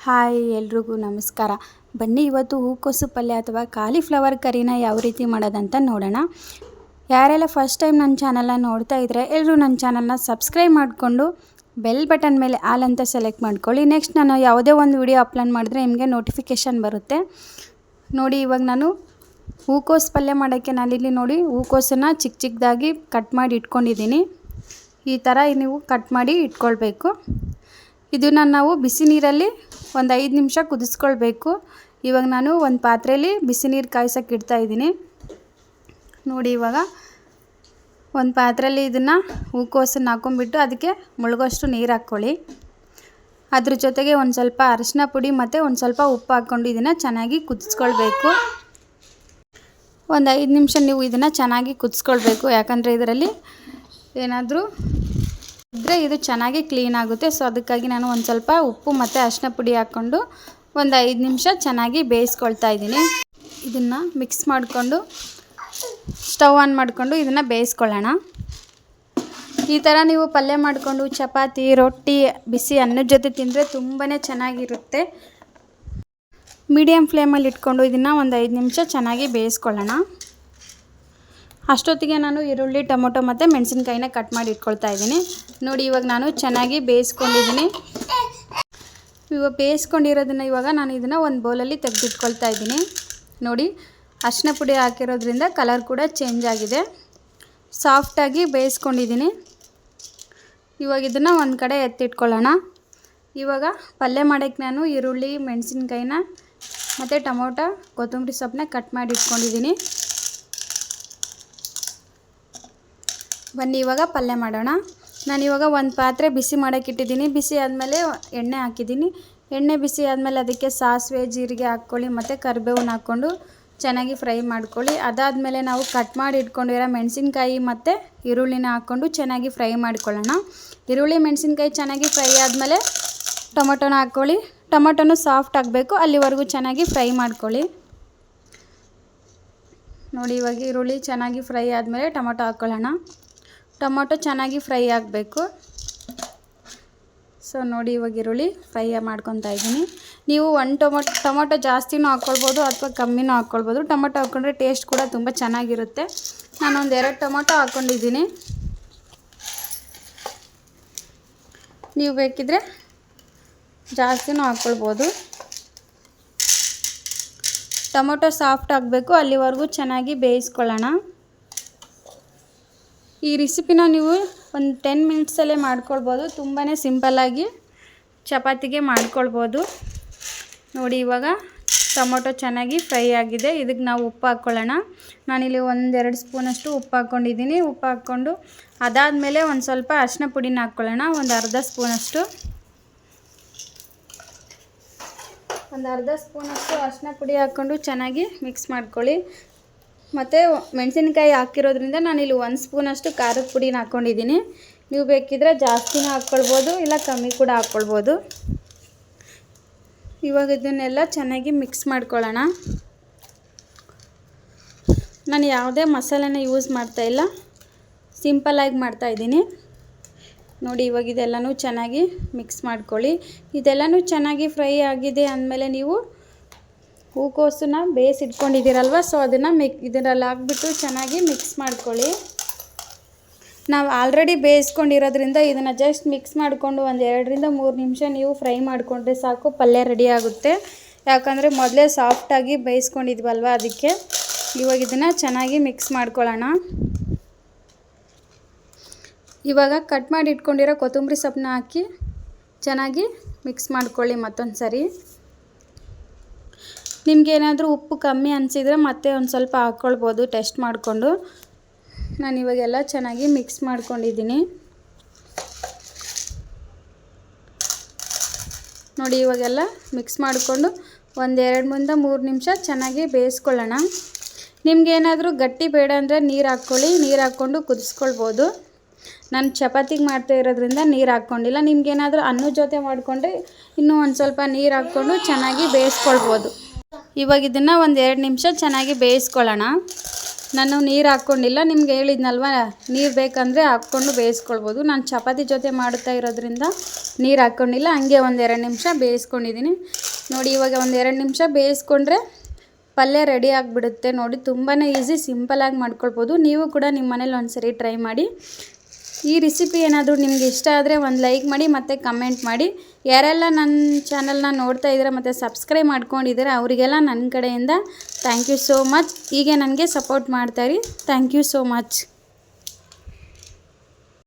Hi ಎಲ್ರಿಗೂ ನಮಸ್ಕಾರ. ಬನ್ನಿ ಇವತ್ತು ಹೂಕೋಸು ಪಲ್ಯ ಅಥವಾ ಕಾಲಿಫ್ಲವರ್ ಕರಿನ ಯಾವ ರೀತಿ ಮಾಡೋದಂತ ನೋಡೋಣ. ಯಾರೆಲ್ಲ ಫಸ್ಟ್ ಟೈಮ್ ನನ್ನ ಚಾನಲ್ನ ನೋಡ್ತಾ ಇದ್ದರೆ ಎಲ್ಲರೂ ನನ್ನ ಚಾನಲ್ನ ಸಬ್ಸ್ಕ್ರೈಬ್ ಮಾಡಿಕೊಂಡು ಬೆಲ್ ಬಟನ್ ಮೇಲೆ ಆಲ್ ಅಂತ ಸೆಲೆಕ್ಟ್ ಮಾಡ್ಕೊಳ್ಳಿ. ನೆಕ್ಸ್ಟ್ ನಾನು ಯಾವುದೇ ಒಂದು ವಿಡಿಯೋ ಅಪ್ಲೋಡ್ ಮಾಡಿದ್ರೆ ನಿಮಗೆ ನೋಟಿಫಿಕೇಷನ್ ಬರುತ್ತೆ. ನೋಡಿ, ಇವಾಗ ನಾನು ಹೂಕೋಸು ಪಲ್ಯ ಮಾಡೋಕ್ಕೆ ನಾನಿಲ್ಲಿ ನೋಡಿ ಹೂಕೋಸನ್ನು ಚಿಕ್ಕ ಚಿಕ್ಕದಾಗಿ ಕಟ್ ಮಾಡಿ ಇಟ್ಕೊಂಡಿದ್ದೀನಿ. ಈ ಥರ ನೀವು ಕಟ್ ಮಾಡಿ ಇಟ್ಕೊಳ್ಬೇಕು. ಇದನ್ನು ನಾವು ಬಿಸಿ ನೀರಲ್ಲಿ ಒಂದು 5 ನಿಮಿಷ ಕುದಿಸ್ಕೊಳ್ಬೇಕು. ಇವಾಗ ನಾನು ಒಂದು ಪಾತ್ರೆಯಲ್ಲಿ ಬಿಸಿ ನೀರು ಕಾಯ್ಸೋಕೆ ಇಡ್ತಾಯಿದ್ದೀನಿ. ನೋಡಿ, ಇವಾಗ ಒಂದು ಪಾತ್ರೆಯಲ್ಲಿ ಇದನ್ನು ಹೂಕೋಸನ್ನು ಹಾಕೊಂಡ್ಬಿಟ್ಟು ಅದಕ್ಕೆ ಮುಳುಗೋಷ್ಟು ನೀರು ಹಾಕ್ಕೊಳ್ಳಿ. ಅದ್ರ ಜೊತೆಗೆ ಒಂದು ಸ್ವಲ್ಪ ಅರಿಶಿನ ಪುಡಿ ಮತ್ತು ಒಂದು ಸ್ವಲ್ಪ ಉಪ್ಪು ಹಾಕ್ಕೊಂಡು ಇದನ್ನು ಚೆನ್ನಾಗಿ ಕುದಿಸ್ಕೊಳ್ಬೇಕು. ಒಂದು 5 ನಿಮಿಷ ನೀವು ಇದನ್ನು ಚೆನ್ನಾಗಿ ಕುದಿಸ್ಕೊಳ್ಬೇಕು. ಯಾಕಂದರೆ ಇದರಲ್ಲಿ ಏನಾದರೂ ಇದ್ದರೆ ಇದು ಚೆನ್ನಾಗಿ ಕ್ಲೀನ್ ಆಗುತ್ತೆ. ಸೊ ಅದಕ್ಕಾಗಿ ನಾನು ಒಂದು ಸ್ವಲ್ಪ ಉಪ್ಪು ಮತ್ತು ಅರಿಶಿನ ಪುಡಿ ಹಾಕ್ಕೊಂಡು ಒಂದು 5 ನಿಮಿಷ ಚೆನ್ನಾಗಿ ಬೇಯಿಸ್ಕೊಳ್ತಾ ಇದ್ದೀನಿ. ಇದನ್ನು ಮಿಕ್ಸ್ ಮಾಡಿಕೊಂಡು ಸ್ಟವ್ ಆನ್ ಮಾಡಿಕೊಂಡು ಇದನ್ನು ಬೇಯಿಸ್ಕೊಳ್ಳೋಣ. ಈ ಥರ ನೀವು ಪಲ್ಯ ಮಾಡಿಕೊಂಡು ಚಪಾತಿ, ರೊಟ್ಟಿ, ಬಿಸಿ ಅನ್ನದ ಜೊತೆ ತಿಂದರೆ ತುಂಬಾ ಚೆನ್ನಾಗಿರುತ್ತೆ. ಮೀಡಿಯಮ್ ಫ್ಲೇಮಲ್ಲಿ ಇಟ್ಕೊಂಡು ಇದನ್ನು ಒಂದು 5 ನಿಮಿಷ ಚೆನ್ನಾಗಿ ಬೇಯಿಸ್ಕೊಳ್ಳೋಣ. ಅಷ್ಟೊತ್ತಿಗೆ ನಾನು ಈರುಳ್ಳಿ, ಟೊಮೊಟೊ ಮತ್ತು ಮೆಣಸಿನ್ಕಾಯಿನ ಕಟ್ ಮಾಡಿ ಇಟ್ಕೊಳ್ತಾ ಇದ್ದೀನಿ. ನೋಡಿ, ಇವಾಗ ನಾನು ಚೆನ್ನಾಗಿ ಬೇಯಿಸ್ಕೊಂಡಿದ್ದೀನಿ. ಇವಾಗ ಬೇಯಿಸ್ಕೊಂಡಿರೋದನ್ನು ಇವಾಗ ನಾನು ಇದನ್ನು ಒಂದು ಬೌಲಲ್ಲಿ ತೆಗೆದಿಟ್ಕೊಳ್ತಾ ಇದ್ದೀನಿ. ನೋಡಿ, ಅರಿಶಿನ ಪುಡಿ ಹಾಕಿರೋದ್ರಿಂದ ಕಲರ್ ಕೂಡ ಚೇಂಜ್ ಆಗಿದೆ. ಸಾಫ್ಟಾಗಿ ಬೇಯಿಸ್ಕೊಂಡಿದ್ದೀನಿ. ಇವಾಗ ಇದನ್ನು ಒಂದು ಕಡೆ ಎತ್ತಿಟ್ಕೊಳ್ಳೋಣ. ಇವಾಗ ಪಲ್ಯ ಮಾಡೋಕ್ಕೆ ನಾನು ಈರುಳ್ಳಿ, ಮೆಣಸಿನ್ಕಾಯಿನ ಮತ್ತು ಟೊಮೊಟೊ, ಕೊತ್ತಂಬರಿ ಸೊಪ್ಪನ್ನ ಕಟ್ ಮಾಡಿ ಇಟ್ಕೊಂಡಿದ್ದೀನಿ. ಬನ್ನಿ ಇವಾಗ ಪಲ್ಯ ಮಾಡೋಣ. ನಾನಿವಾಗ ಒಂದು ಪಾತ್ರೆ ಬಿಸಿ ಮಾಡೋಕ್ಕೆ ಇಟ್ಟಿದ್ದೀನಿ. ಬಿಸಿ ಆದಮೇಲೆ ಎಣ್ಣೆ ಹಾಕಿದ್ದೀನಿ. ಎಣ್ಣೆ ಬಿಸಿ ಆದಮೇಲೆ ಅದಕ್ಕೆ ಸಾಸಿವೆ, ಜೀರಿಗೆ ಹಾಕ್ಕೊಳ್ಳಿ ಮತ್ತು ಕರಿಬೇವನ್ನ ಹಾಕ್ಕೊಂಡು ಚೆನ್ನಾಗಿ ಫ್ರೈ ಮಾಡ್ಕೊಳ್ಳಿ. ಅದಾದಮೇಲೆ ನಾವು ಕಟ್ ಮಾಡಿ ಇಟ್ಕೊಂಡಿರೋ ಮೆಣಸಿನ್ಕಾಯಿ ಮತ್ತು ಈರುಳ್ಳಿನ ಹಾಕ್ಕೊಂಡು ಚೆನ್ನಾಗಿ ಫ್ರೈ ಮಾಡ್ಕೊಳ್ಳೋಣ. ಈರುಳ್ಳಿ, ಮೆಣಸಿನ್ಕಾಯಿ ಚೆನ್ನಾಗಿ ಫ್ರೈ ಆದಮೇಲೆ ಟೊಮೊಟೊನ ಹಾಕ್ಕೊಳ್ಳಿ. ಟೊಮೊಟೊನು ಸಾಫ್ಟ್ ಆಗಬೇಕು, ಅಲ್ಲಿವರೆಗೂ ಚೆನ್ನಾಗಿ ಫ್ರೈ ಮಾಡ್ಕೊಳ್ಳಿ. ನೋಡಿ, ಇವಾಗ ಈರುಳ್ಳಿ ಚೆನ್ನಾಗಿ ಫ್ರೈ ಆದಮೇಲೆ ಟೊಮೊಟೊ ಹಾಕ್ಕೊಳ್ಳೋಣ. ಟೊಮೊಟೊ ಚೆನ್ನಾಗಿ ಫ್ರೈ ಆಗಬೇಕು. ಸೊ ನೋಡಿ, ಇವಾಗ ಈರುಳ್ಳಿ ಫ್ರೈ ಮಾಡ್ಕೊತಾ ಇದ್ದೀನಿ. ನೀವು ಒಂದು ಟೊಮೊಟೊ ಜಾಸ್ತಿನೂ ಹಾಕ್ಕೊಳ್ಬೋದು ಅಥವಾ ಕಮ್ಮಿನೂ ಹಾಕ್ಕೊಳ್ಬೋದು. ಟೊಮೊಟೊ ಹಾಕ್ಕೊಂಡ್ರೆ ಟೇಸ್ಟ್ ಕೂಡ ತುಂಬ ಚೆನ್ನಾಗಿರುತ್ತೆ. ನಾನೊಂದು 2 ಟೊಮೊಟೊ ಹಾಕ್ಕೊಂಡಿದ್ದೀನಿ. ನೀವು ಬೇಕಿದ್ದರೆ ಜಾಸ್ತಿನೂ ಹಾಕ್ಕೊಳ್ಬೋದು. ಟೊಮೊಟೊ ಸಾಫ್ಟ್ ಆಗಬೇಕು, ಅಲ್ಲಿವರೆಗೂ ಚೆನ್ನಾಗಿ ಬೇಯಿಸ್ಕೊಳ್ಳೋಣ. ಈ ರೆಸಿಪಿನ ನೀವು ಒಂದು 10 ಮಿನಿಟ್ಸಲ್ಲೇ ಮಾಡ್ಕೊಳ್ಬೋದು. ತುಂಬಾ ಸಿಂಪಲ್ಲಾಗಿ ಚಪಾತಿಗೆ ಮಾಡ್ಕೊಳ್ಬೋದು. ನೋಡಿ, ಇವಾಗ ಟೊಮೊಟೊ ಚೆನ್ನಾಗಿ ಫ್ರೈ ಆಗಿದೆ. ಇದಕ್ಕೆ ನಾವು ಉಪ್ಪು ಹಾಕ್ಕೊಳ್ಳೋಣ. ನಾನಿಲ್ಲಿ 1-2 ಸ್ಪೂನಷ್ಟು ಉಪ್ಪು ಹಾಕ್ಕೊಂಡಿದ್ದೀನಿ. ಉಪ್ಪು ಹಾಕ್ಕೊಂಡು ಅದಾದಮೇಲೆ ಒಂದು ಸ್ವಲ್ಪ ಅರಿಶಿನ ಪುಡಿನ ಹಾಕ್ಕೊಳ್ಳೋಣ. ಒಂದು ಅರ್ಧ ಸ್ಪೂನಷ್ಟು ಅರಿಶಿನ ಪುಡಿ ಹಾಕ್ಕೊಂಡು ಚೆನ್ನಾಗಿ ಮಿಕ್ಸ್ ಮಾಡ್ಕೊಳ್ಳಿ. ಮತ್ತು ಮೆಣಸಿನ್ಕಾಯಿ ಹಾಕಿರೋದ್ರಿಂದ ನಾನಿಲ್ಲಿ 1 ಸ್ಪೂನಷ್ಟು ಖಾರದ ಪುಡಿನ ಹಾಕ್ಕೊಂಡಿದ್ದೀನಿ. ನೀವು ಬೇಕಿದ್ದರೆ ಜಾಸ್ತಿನೂ ಹಾಕ್ಕೊಳ್ಬೋದು, ಇಲ್ಲ ಕಮ್ಮಿ ಕೂಡ ಹಾಕ್ಕೊಳ್ಬೋದು. ಇವಾಗ ಇದನ್ನೆಲ್ಲ ಚೆನ್ನಾಗಿ ಮಿಕ್ಸ್ ಮಾಡ್ಕೊಳ್ಳೋಣ. ನಾನು ಯಾವುದೇ ಮಸಾಲೆನ ಯೂಸ್ ಮಾಡ್ತಾಯಿಲ್ಲ, ಸಿಂಪಲ್ಲಾಗಿ ಮಾಡ್ತಾಯಿದ್ದೀನಿ. ನೋಡಿ, ಇವಾಗ ಇದೆಲ್ಲನೂ ಚೆನ್ನಾಗಿ ಮಿಕ್ಸ್ ಮಾಡ್ಕೊಳ್ಳಿ. ಇದೆಲ್ಲನೂ ಚೆನ್ನಾಗಿ ಫ್ರೈ ಆಗಿದೆ ಅಂದಮೇಲೆ ನೀವು ಹೂಕೋಸನ್ನ ಬೇಯಿಸಿಟ್ಕೊಂಡಿದ್ದೀರಲ್ವ, ಸೊ ಅದನ್ನು ಇದರಲ್ಲಿ ಹಾಕ್ಬಿಟ್ಟು ಚೆನ್ನಾಗಿ ಮಿಕ್ಸ್ ಮಾಡ್ಕೊಳ್ಳಿ. ನಾವು ಆಲ್ರೆಡಿ ಬೇಯಿಸ್ಕೊಂಡಿರೋದ್ರಿಂದ ಇದನ್ನು ಜಸ್ಟ್ ಮಿಕ್ಸ್ ಮಾಡಿಕೊಂಡು ಒಂದು 2-3 ನಿಮಿಷ ನೀವು ಫ್ರೈ ಮಾಡಿಕೊಂಡ್ರೆ ಸಾಕು, ಪಲ್ಯ ರೆಡಿ ಆಗುತ್ತೆ. ಯಾಕಂದರೆ ಮೊದಲೇ ಸಾಫ್ಟಾಗಿ ಬೇಯಿಸ್ಕೊಂಡಿದ್ವಲ್ವ, ಅದಕ್ಕೆ. ಇವಾಗ ಇದನ್ನು ಚೆನ್ನಾಗಿ ಮಿಕ್ಸ್ ಮಾಡ್ಕೊಳ್ಳೋಣ. ಇವಾಗ ಕಟ್ ಮಾಡಿ ಇಟ್ಕೊಂಡಿರೋ ಕೊತ್ತಂಬರಿ ಸೊಪ್ಪನ್ನ ಹಾಕಿ ಚೆನ್ನಾಗಿ ಮಿಕ್ಸ್ ಮಾಡ್ಕೊಳ್ಳಿ ಮತ್ತೊಂದು ಸರಿ. ನಿಮಗೇನಾದರೂ ಉಪ್ಪು ಕಮ್ಮಿ ಅನಿಸಿದರೆ ಮತ್ತೆ ಒಂದು ಸ್ವಲ್ಪ ಹಾಕ್ಕೊಳ್ಬೋದು ಟೆಸ್ಟ್ ಮಾಡಿಕೊಂಡು. ನಾನು ಇವಾಗೆಲ್ಲ ಚೆನ್ನಾಗಿ ಮಿಕ್ಸ್ ಮಾಡ್ಕೊಂಡಿದ್ದೀನಿ. ನೋಡಿ, ಇವಾಗೆಲ್ಲ ಮಿಕ್ಸ್ ಮಾಡಿಕೊಂಡು ಒಂದು 2-3 ನಿಮಿಷ ಚೆನ್ನಾಗಿ ಬೇಯಿಸ್ಕೊಳ್ಳೋಣ. ನಿಮಗೇನಾದರೂ ಗಟ್ಟಿ ಬೇಡ ಅಂದರೆ ನೀರು ಹಾಕ್ಕೊಳ್ಳಿ. ನೀರು ಹಾಕ್ಕೊಂಡು ಕುದಿಸ್ಕೊಳ್ಬೋದು. ನಾನು ಚಪಾತಿಗೆ ಮಾಡ್ತಾ ಇರೋದ್ರಿಂದ ನೀರು ಹಾಕ್ಕೊಂಡಿಲ್ಲ. ನಿಮಗೇನಾದರೂ ಅನ್ನದ ಜೊತೆ ಮಾಡಿಕೊಂಡ್ರೆ ಇನ್ನೂ ಒಂದು ಸ್ವಲ್ಪ ನೀರು ಹಾಕ್ಕೊಂಡು ಚೆನ್ನಾಗಿ ಬೇಯಿಸ್ಕೊಳ್ಬೋದು. ಇವಾಗ ಇದನ್ನು ಒಂದು 2 ನಿಮಿಷ ಚೆನ್ನಾಗಿ ಬೇಯಿಸ್ಕೊಳ್ಳೋಣ. ನಾನು ನೀರು ಹಾಕ್ಕೊಂಡಿಲ್ಲ, ನಿಮ್ಗೆ ಹೇಳಿದ್ನಲ್ವ ನೀರು ಬೇಕಂದರೆ ಹಾಕ್ಕೊಂಡು ಬೇಯಿಸ್ಕೊಳ್ಬೋದು. ನಾನು ಚಪಾತಿ ಜೊತೆ ಮಾಡ್ತಾ ಇರೋದ್ರಿಂದ ನೀರು ಹಾಕ್ಕೊಂಡಿಲ್ಲ, ಹಂಗೆ ಒಂದು 2 ನಿಮಿಷ ಬೇಯಿಸ್ಕೊಂಡಿದ್ದೀನಿ. ನೋಡಿ ಇವಾಗ ಒಂದು 2 ನಿಮಿಷ ಬೇಯಿಸ್ಕೊಂಡ್ರೆ ಪಲ್ಯ ರೆಡಿ ಆಗಿಬಿಡುತ್ತೆ. ನೋಡಿ ತುಂಬಾ ಈಸಿ, ಸಿಂಪಲಾಗಿ ಮಾಡ್ಕೊಳ್ಬೋದು. ನೀವು ಕೂಡ ನಿಮ್ಮ ಮನೇಲಿ ಒಂದ್ಸರಿ ಟ್ರೈ ಮಾಡಿ. ಈ ರೆಸಿಪಿ ಏನಾದರೂ ನಿಮ್ಗೆ ಇಷ್ಟ ಆದರೆ ಒಂದು ಲೈಕ್ ಮಾಡಿ ಮತ್ತು ಕಮೆಂಟ್ ಮಾಡಿ. ಯಾರೆಲ್ಲ ನನ್ನ ಚಾನಲ್ನ ನೋಡ್ತಾ ಇದ್ದೀರಾ ಮತ್ತು ಸಬ್ಸ್ಕ್ರೈಬ್ ಮಾಡ್ಕೊಂಡಿದ್ದೀರಾ ಅವರಿಗೆಲ್ಲ ನನ್ನ ಕಡೆಯಿಂದ ಥ್ಯಾಂಕ್ ಯು ಸೋ ಮಚ್. ಹೀಗೆ ನನಗೆ ಸಪೋರ್ಟ್ ಮಾಡ್ತಾಯಿರಿ. Thank you so much.